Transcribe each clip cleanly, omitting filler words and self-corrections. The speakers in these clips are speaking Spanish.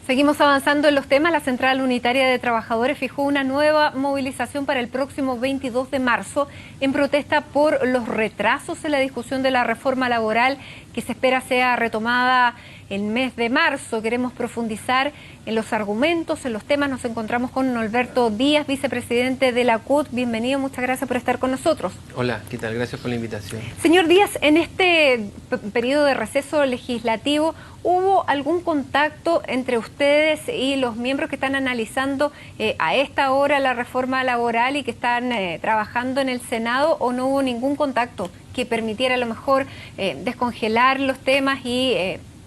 Seguimos avanzando en los temas. La Central Unitaria de Trabajadores fijó una nueva movilización para el próximo 22 de marzo en protesta por los retrasos en la discusión de la reforma laboral que se espera sea retomada el mes de marzo. Queremos profundizar en los argumentos, en los temas. Nos encontramos con Norberto Díaz, vicepresidente de la CUT. Bienvenido, muchas gracias por estar con nosotros. Hola, ¿qué tal? Gracias por la invitación. Señor Díaz, en este periodo de receso legislativo, ¿hubo algún contacto entre ustedes y los miembros que están analizando a esta hora la reforma laboral y que están trabajando en el Senado, o no hubo ningún contacto que permitiera a lo mejor descongelar los temas y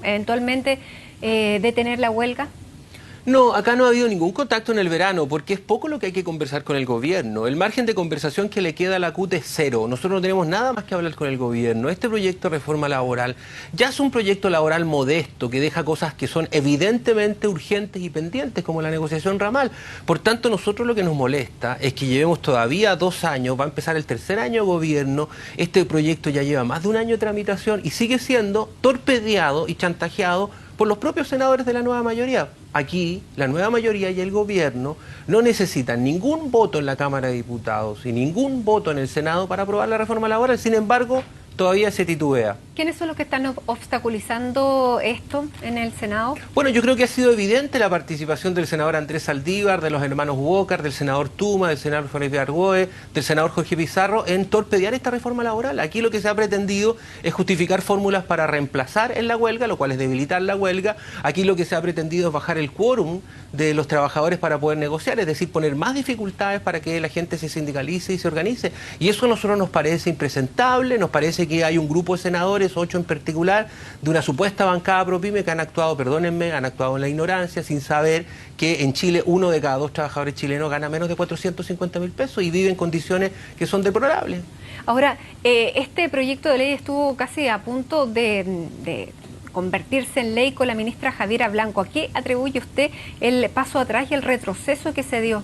eventualmente detener la huelga? No, acá no ha habido ningún contacto en el verano, porque es poco lo que hay que conversar con el gobierno. El margen de conversación que le queda a la CUT es cero. Nosotros no tenemos nada más que hablar con el gobierno. Este proyecto de reforma laboral ya es un proyecto laboral modesto, que deja cosas que son evidentemente urgentes y pendientes, como la negociación ramal. Por tanto, nosotros lo que nos molesta es que llevemos todavía 2 años, va a empezar el tercer año de gobierno, este proyecto ya lleva más de 1 año de tramitación y sigue siendo torpedeado y chantajeado por los propios senadores de la nueva mayoría. Aquí, la nueva mayoría y el gobierno no necesitan ningún voto en la Cámara de Diputados y ningún voto en el Senado para aprobar la reforma laboral. Sin embargo, todavía se titubea. ¿Quiénes son los que están obstaculizando esto en el Senado? Bueno, yo creo que ha sido evidente la participación del senador Andrés Saldívar, de los hermanos Walker, del senador Tuma, del senador Felipe Argoe, del senador Jorge Pizarro, en torpedear esta reforma laboral. Aquí lo que se ha pretendido es justificar fórmulas para reemplazar en la huelga, lo cual es debilitar la huelga. Aquí lo que se ha pretendido es bajar el quórum de los trabajadores para poder negociar, es decir, poner más dificultades para que la gente se sindicalice y se organice. Y eso a nosotros nos parece impresentable, nos parece que hay un grupo de senadores, 8 en particular, de una supuesta bancada ProPyme que han actuado, perdónenme, han actuado en la ignorancia, sin saber que en Chile 1 de cada 2 trabajadores chilenos gana menos de 450.000 pesos y vive en condiciones que son deplorables. Ahora, este proyecto de ley estuvo casi a punto de convertirse en ley con la ministra Javiera Blanco. ¿A qué atribuye usted el paso atrás y el retroceso que se dio?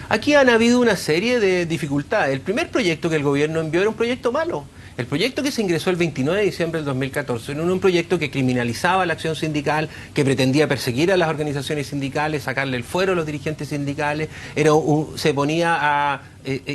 Aquí han habido una serie de dificultades. El primer proyecto que el gobierno envió era un proyecto malo. El proyecto que se ingresó el 29 de diciembre del 2014 era un proyecto que criminalizaba la acción sindical, que pretendía perseguir a las organizaciones sindicales, sacarle el fuero a los dirigentes sindicales, se ponía a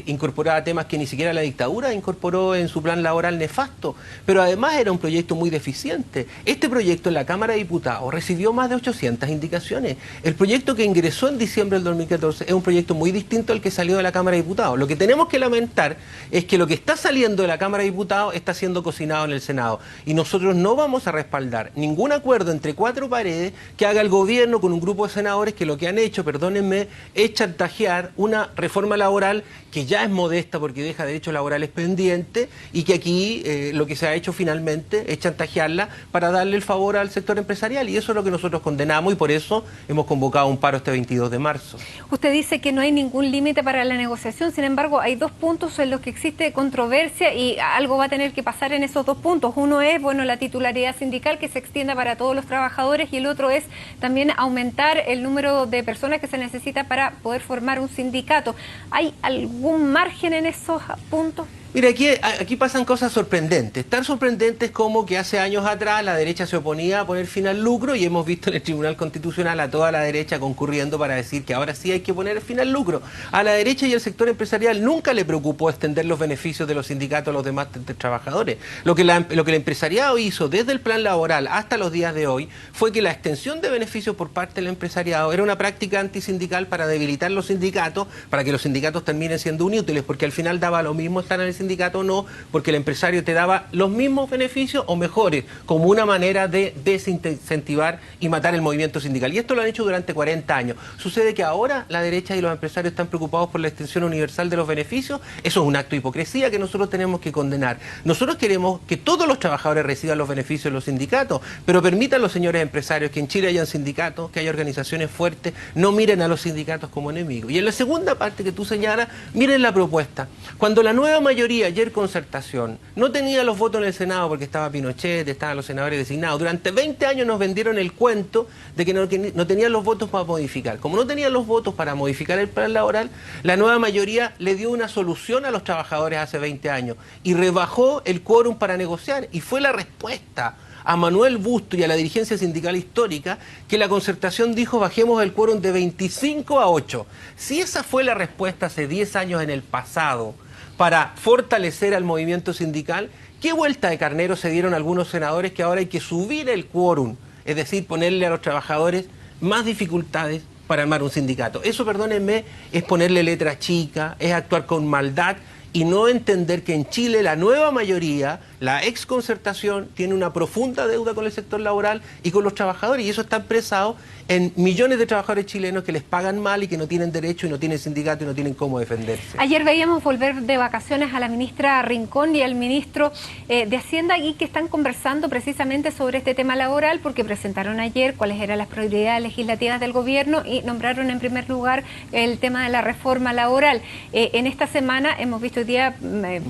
incorporar temas que ni siquiera la dictadura incorporó en su plan laboral nefasto, pero además era un proyecto muy deficiente. Este proyecto en la Cámara de Diputados recibió más de 800 indicaciones. El proyecto que ingresó en diciembre del 2014 es un proyecto muy distinto al que salió de la Cámara de Diputados. Lo que tenemos que lamentar es que lo que está saliendo de la Cámara de Diputados está siendo cocinado en el Senado, y nosotros no vamos a respaldar ningún acuerdo entre 4 paredes que haga el gobierno con un grupo de senadores que lo que han hecho, perdónenme, es chantajear una reforma laboral que ya es modesta porque deja derechos laborales pendientes, y que aquí lo que se ha hecho finalmente es chantajearla para darle el favor al sector empresarial, y eso es lo que nosotros condenamos, y por eso hemos convocado un paro este 22 de marzo. Usted dice que no hay ningún límite para la negociación, sin embargo hay 2 puntos en los que existe controversia y algo va a tener que pasar en esos 2 puntos. Uno es, bueno, la titularidad sindical, que se extienda para todos los trabajadores, y el otro es también aumentar el número de personas que se necesita para poder formar un sindicato. ¿Hay algún margen en esos puntos? Mira, aquí pasan cosas sorprendentes, tan sorprendentes como que hace años atrás la derecha se oponía a poner fin al lucro, y hemos visto en el Tribunal Constitucional a toda la derecha concurriendo para decir que ahora sí hay que poner fin al lucro. A la derecha y al sector empresarial nunca le preocupó extender los beneficios de los sindicatos a los demás trabajadores. Lo que el empresariado hizo desde el plan laboral hasta los días de hoy fue que la extensión de beneficios por parte del empresariado era una práctica antisindical para debilitar los sindicatos, para que los sindicatos terminen siendo inútiles, porque al final daba lo mismo estar en el sindicato o no, porque el empresario te daba los mismos beneficios o mejores, como una manera de desincentivar y matar el movimiento sindical. Y esto lo han hecho durante 40 años. Sucede que ahora la derecha y los empresarios están preocupados por la extensión universal de los beneficios. Eso es un acto de hipocresía que nosotros tenemos que condenar. Nosotros queremos que todos los trabajadores reciban los beneficios de los sindicatos, pero permitan los señores empresarios que en Chile hayan sindicatos, que haya organizaciones fuertes, no miren a los sindicatos como enemigos. Y en la segunda parte que tú señalas, miren la propuesta. Cuando la nueva mayoría, ayer Concertación, no tenía los votos en el Senado porque estaba Pinochet, estaban los senadores designados, durante 20 años nos vendieron el cuento de que no tenían los votos para modificar. Como no tenían los votos para modificar el plan laboral, la nueva mayoría le dio una solución a los trabajadores hace 20 años y rebajó el quórum para negociar, y fue la respuesta a Manuel Busto y a la dirigencia sindical histórica que la concertación dijo bajemos el quórum de 25 a 8. Si esa fue la respuesta hace 10 años en el pasado para fortalecer al movimiento sindical, ¿qué vuelta de carnero se dieron algunos senadores que ahora hay que subir el quórum? Es decir, ponerle a los trabajadores más dificultades para armar un sindicato. Eso, perdónenme, es ponerle letra chica, es actuar con maldad y no entender que en Chile la nueva mayoría, la exconcertación, tiene una profunda deuda con el sector laboral y con los trabajadores, y eso está expresado en millones de trabajadores chilenos que les pagan mal y que no tienen derecho y no tienen sindicato y no tienen cómo defenderse. Ayer veíamos volver de vacaciones a la ministra Rincón y al ministro de Hacienda y que están conversando precisamente sobre este tema laboral porque presentaron ayer cuáles eran las prioridades legislativas del gobierno y nombraron en primer lugar el tema de la reforma laboral. En esta semana hemos visto hoy día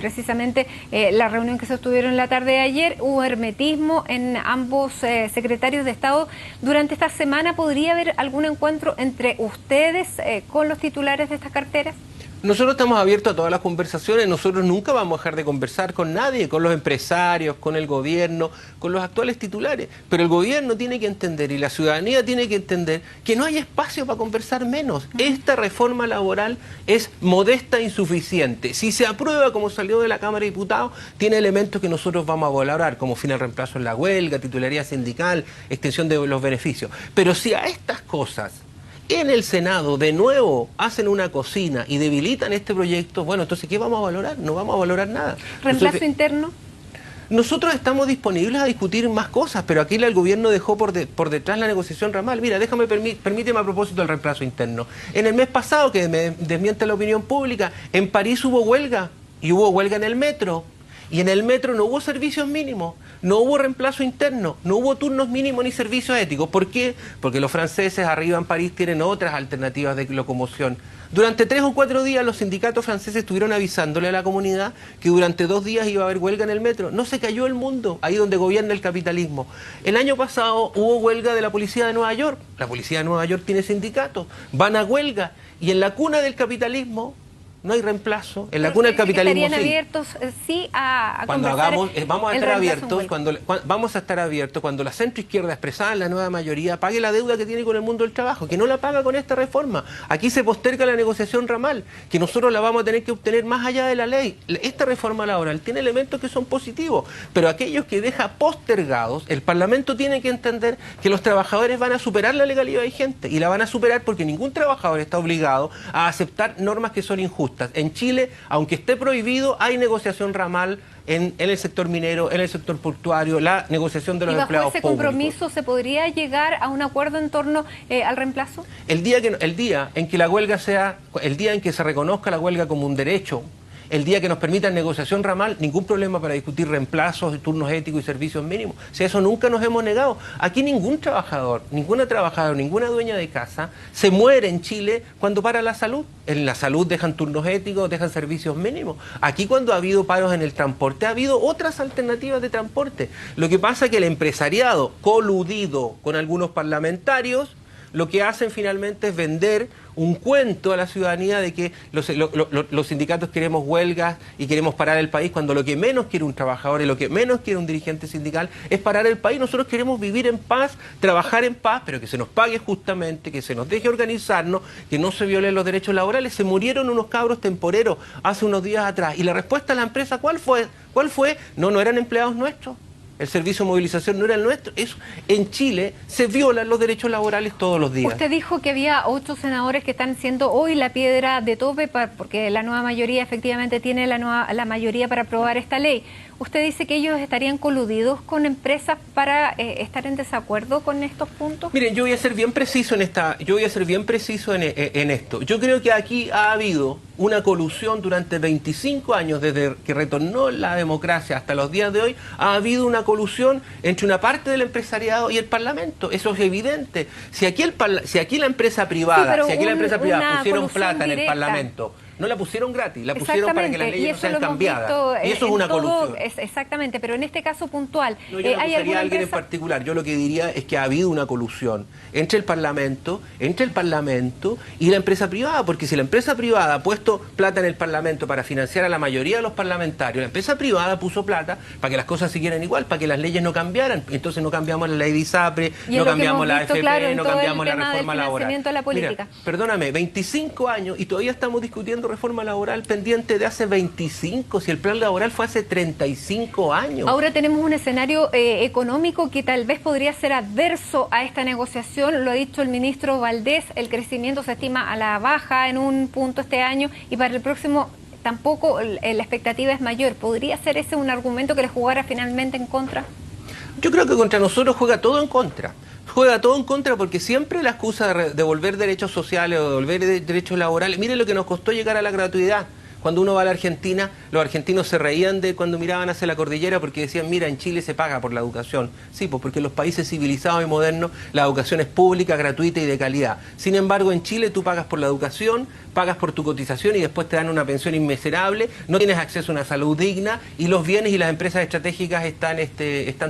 precisamente la reunión que se obtuvieron la tarde de ayer, hubo hermetismo en ambos secretarios de Estado. Durante esta semana, ¿podría haber algún encuentro entre ustedes con los titulares de estas carteras? Nosotros estamos abiertos a todas las conversaciones, nosotros nunca vamos a dejar de conversar con nadie, con los empresarios, con el gobierno, con los actuales titulares, pero el gobierno tiene que entender y la ciudadanía tiene que entender que no hay espacio para conversar menos. Esta reforma laboral es modesta e insuficiente. Si se aprueba como salió de la Cámara de Diputados, tiene elementos que nosotros vamos a valorar, como fin al reemplazo en la huelga, titularidad sindical, extensión de los beneficios. Pero si a estas cosas en el Senado de nuevo hacen una cocina y debilitan este proyecto, bueno, entonces ¿qué vamos a valorar? No vamos a valorar nada. ¿Reemplazo interno? Nosotros estamos disponibles a discutir más cosas, pero aquí el gobierno dejó por detrás la negociación ramal. Mira, permíteme a propósito del reemplazo interno. En el mes pasado, que me desmiente la opinión pública, en París hubo huelga, y hubo huelga en el metro. Y en el metro no hubo servicios mínimos, no hubo reemplazo interno, no hubo turnos mínimos ni servicios éticos. ¿Por qué? Porque los franceses arriba en París tienen otras alternativas de locomoción. Durante 3 o 4 días los sindicatos franceses estuvieron avisándole a la comunidad que durante 2 días iba a haber huelga en el metro. No se cayó el mundo, ahí donde gobierna el capitalismo. El año pasado hubo huelga de la policía de Nueva York. La policía de Nueva York tiene sindicatos, van a huelga. Y en la cuna del capitalismo no hay reemplazo. En la cuna del capitalismo ¿estarían abiertos a cuando conversar vamos a estar abiertos cuando la centroizquierda expresada en la nueva mayoría pague la deuda que tiene con el mundo del trabajo, que no la paga con esta reforma. Aquí se posterga la negociación ramal, que nosotros la vamos a tener que obtener más allá de la ley. Esta reforma laboral tiene elementos que son positivos, pero aquellos que deja postergados, el Parlamento tiene que entender que los trabajadores van a superar la legalidad vigente, y la van a superar porque ningún trabajador está obligado a aceptar normas que son injustas. En Chile, aunque esté prohibido, hay negociación ramal en el sector minero, en el sector portuario, la negociación de los empleados públicos. ¿Y bajo ese compromiso se podría llegar a un acuerdo en torno al reemplazo? El día en que la huelga sea, el día en que se reconozca la huelga como un derecho, el día que nos permitan negociación ramal, ningún problema para discutir reemplazos, turnos éticos y servicios mínimos. Si eso nunca nos hemos negado. Aquí ningún trabajador, ninguna trabajadora, ninguna dueña de casa se muere en Chile cuando para la salud. En la salud dejan turnos éticos, dejan servicios mínimos. Aquí cuando ha habido paros en el transporte, ha habido otras alternativas de transporte. Lo que pasa es que el empresariado, coludido con algunos parlamentarios, lo que hacen finalmente es vender un cuento a la ciudadanía de que los sindicatos queremos huelgas y queremos parar el país, cuando lo que menos quiere un trabajador y lo que menos quiere un dirigente sindical es parar el país. Nosotros queremos vivir en paz, trabajar en paz, pero que se nos pague justamente, que se nos deje organizarnos, que no se violen los derechos laborales. Se murieron unos cabros temporeros hace unos días atrás, y la respuesta a la empresa, ¿cuál fue? No eran empleados nuestros. El servicio de movilización no era el nuestro. En Chile se violan los derechos laborales todos los días. Usted dijo que había 8 senadores que están siendo hoy la piedra de tope porque la nueva mayoría efectivamente tiene la mayoría para aprobar esta ley. ¿Usted dice que ellos estarían coludidos con empresas para estar en desacuerdo con estos puntos? Miren, yo voy a ser bien preciso en esto. Yo creo que aquí ha habido una colusión durante 25 años, desde que retornó la democracia hasta los días de hoy. Ha habido una colusión entre una parte del empresariado y el Parlamento. Eso es evidente. Si aquí la empresa privada pusieron plata en el Parlamento No la pusieron gratis, la pusieron para que las leyes no sean cambiadas. Y eso es una colusión. Exactamente, pero en este caso puntual, no, yo no ¿hay acusaría a alguien empresa? en particular. Yo lo que diría es que ha habido una colusión entre el Parlamento y la empresa privada, porque si la empresa privada ha puesto plata en el Parlamento para financiar a la mayoría de los parlamentarios, la empresa privada puso plata para que las cosas siguieran igual, para que las leyes no cambiaran. Entonces no cambiamos la ley de ISAPRE, no cambiamos la AFP, claro, no cambiamos la reforma del laboral. financiamiento de la política. Mira, perdóname, 25 años y todavía estamos discutiendo reforma laboral pendiente de hace 25, si el plan laboral fue hace 35 años. Ahora tenemos un escenario económico que tal vez podría ser adverso a esta negociación, lo ha dicho el ministro Valdés, el crecimiento se estima a la baja en un punto este año y para el próximo tampoco la expectativa es mayor. ¿Podría ser ese un argumento que le jugara finalmente en contra? Yo creo que contra nosotros juega todo en contra. Juega todo en contra porque siempre la excusa de devolver derechos sociales o devolver derechos laborales. Mire lo que nos costó llegar a la gratuidad. Cuando uno va a la Argentina, los argentinos se reían de cuando miraban hacia la cordillera porque decían, mira, en Chile se paga por la educación. Sí, pues porque en los países civilizados y modernos la educación es pública, gratuita y de calidad. Sin embargo, en Chile tú pagas por la educación, pagas por tu cotización y después te dan una pensión inmiserable, no tienes acceso a una salud digna y los bienes y las empresas estratégicas están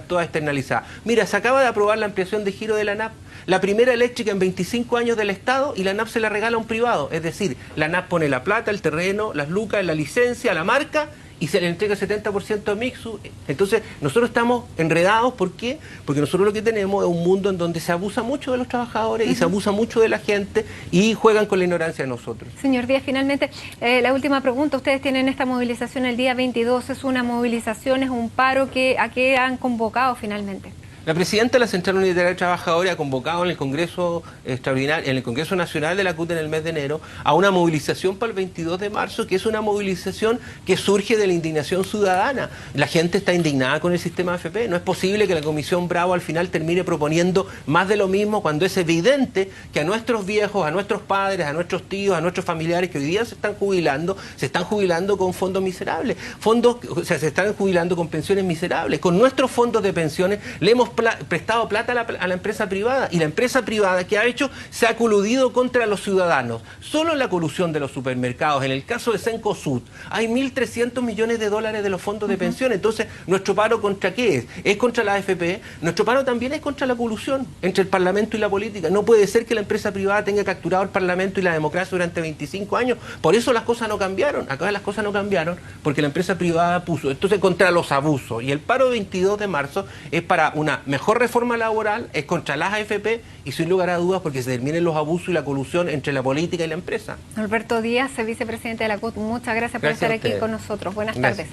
todas externalizadas. Mira, se acaba de aprobar la ampliación de giro de la ANAP. La primera eléctrica en 25 años del Estado y la ANAP se la regala a un privado. Es decir, la ANAP pone la plata, el terreno, las lucas, la licencia, la marca y se le entrega el 70% a Mixu. Entonces, nosotros estamos enredados. ¿Por qué? Porque nosotros lo que tenemos es un mundo en donde se abusa mucho de los trabajadores y se abusa mucho de la gente y juegan con la ignorancia de nosotros. Señor Díaz, finalmente, la última pregunta. Ustedes tienen esta movilización el día 22. ¿Es una movilización, es un paro? ¿A qué han convocado finalmente? La presidenta de la Central Unitaria de Trabajadores ha convocado en el Congreso Extraordinario, en el Congreso Nacional de la CUT en el mes de enero, a una movilización para el 22 de marzo, que es una movilización que surge de la indignación ciudadana. La gente está indignada con el sistema AFP. No es posible que la Comisión Bravo al final termine proponiendo más de lo mismo cuando es evidente que a nuestros viejos, a nuestros padres, a nuestros tíos, a nuestros familiares que hoy día se están jubilando con fondos miserables. Se están jubilando con pensiones miserables. Con nuestros fondos de pensiones le hemos prestado plata a la empresa privada y la empresa privada que ha hecho se ha coludido contra los ciudadanos. Solo en la colusión de los supermercados, en el caso de Cencosud, hay 1.300 millones de dólares de los fondos de pensión. Entonces, ¿nuestro paro contra qué es? ¿Es contra la AFP? Nuestro paro también es contra la colusión entre el Parlamento y la política. No puede ser que la empresa privada tenga capturado el Parlamento y la democracia durante 25 años. Por eso las cosas no cambiaron. Acá las cosas no cambiaron porque la empresa privada puso. Entonces, contra los abusos. Y el paro 22 de marzo es para una mejor reforma laboral, es contra las AFP y sin lugar a dudas porque se terminen los abusos y la colusión entre la política y la empresa. Alberto Díaz, vicepresidente de la CUT, muchas gracias por estar aquí con nosotros. Buenas tardes.